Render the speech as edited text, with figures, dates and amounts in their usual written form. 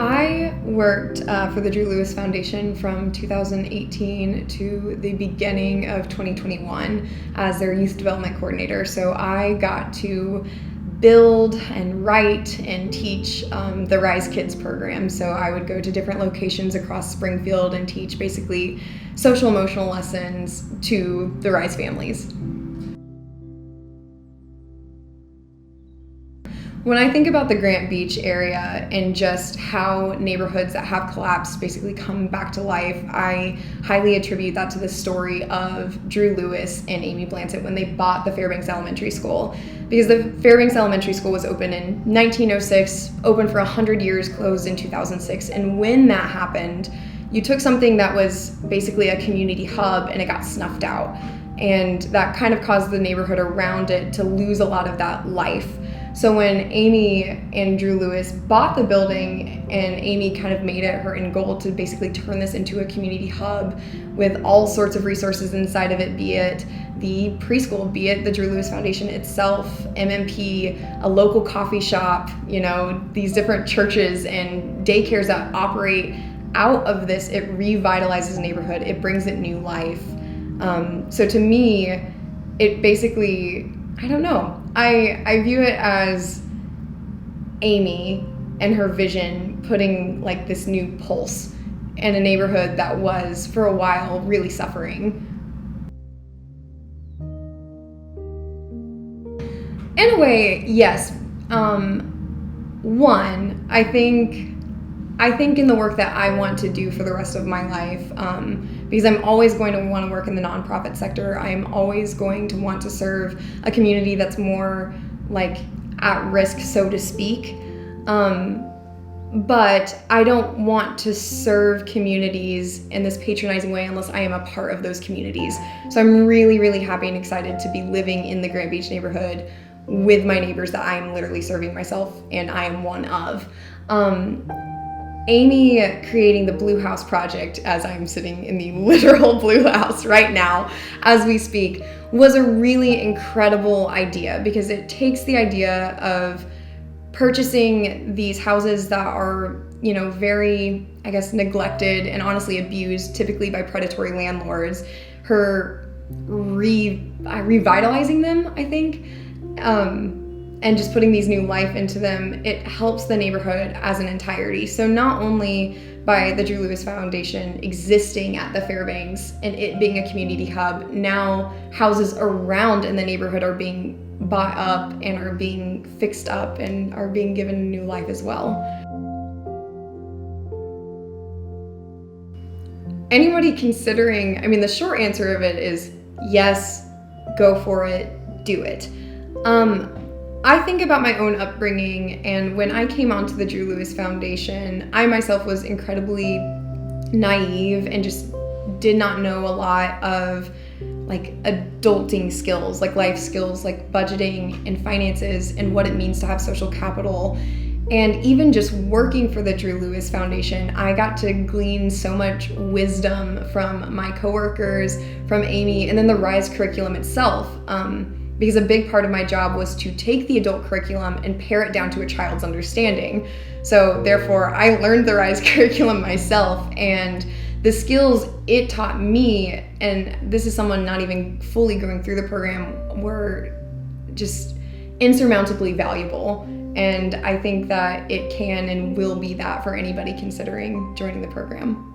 I worked for the Drew Lewis Foundation from 2018 to the beginning of 2021 as their youth development coordinator. So I got to build and write and teach the Rise Kids program. So I would go to different locations across Springfield and teach basically social emotional lessons to the Rise families. When I think about the Grant Beach area and just how neighborhoods that have collapsed basically come back to life, I highly attribute that to the story of Drew Lewis and Amy Blansett when they bought the Fairbanks Elementary School. Because the Fairbanks Elementary School was opened in 1906, open for 100 years, closed in 2006. And when that happened, you took something that was basically a community hub and it got snuffed out. And that kind of caused the neighborhood around it to lose a lot of that life. So when Amy and Drew Lewis bought the building, and Amy kind of made it her end goal to basically turn this into a community hub with all sorts of resources inside of it, be it the preschool, be it the Drew Lewis Foundation itself, MMP, a local coffee shop, these different churches and daycares that operate out of this, it revitalizes the neighborhood, it brings it new life. So to me, it basically, I don't know, I view it as Amy and her vision putting like this new pulse in a neighborhood that was for a while really suffering. In a way, yes. One, I think in the work that I want to do for the rest of my life, because I'm always going to want to work in the nonprofit sector. I'm always going to want to serve a community that's more like at risk, so to speak. But I don't want to serve communities in this patronizing way unless I am a part of those communities. So I'm really, really happy and excited to be living in the Grant Beach neighborhood with my neighbors that I am literally serving myself and I am one of. Amy creating the Blue House Project, as I'm sitting in the literal Blue House right now as we speak, was a really incredible idea because it takes the idea of purchasing these houses that are, very, neglected and honestly abused, typically by predatory landlords, her revitalizing them, I think, and just putting these new life into them. It helps the neighborhood as an entirety. So not only by the Drew Lewis Foundation existing at the Fairbanks and it being a community hub, now houses around in the neighborhood are being bought up and are being fixed up and are being given new life as well. Anybody considering, the short answer of it is yes, go for it, do it. I think about my own upbringing, and when I came onto the Drew Lewis Foundation, I myself was incredibly naive and just did not know a lot of adulting skills, life skills, budgeting and finances and what it means to have social capital. And even just working for the Drew Lewis Foundation, I got to glean so much wisdom from my coworkers, from Amy, and then the RISE curriculum itself. Because a big part of my job was to take the adult curriculum and pare it down to a child's understanding. So therefore, I learned the RISE curriculum myself, and the skills it taught me, and this is someone not even fully going through the program, were just insurmountably valuable. And I think that it can and will be that for anybody considering joining the program.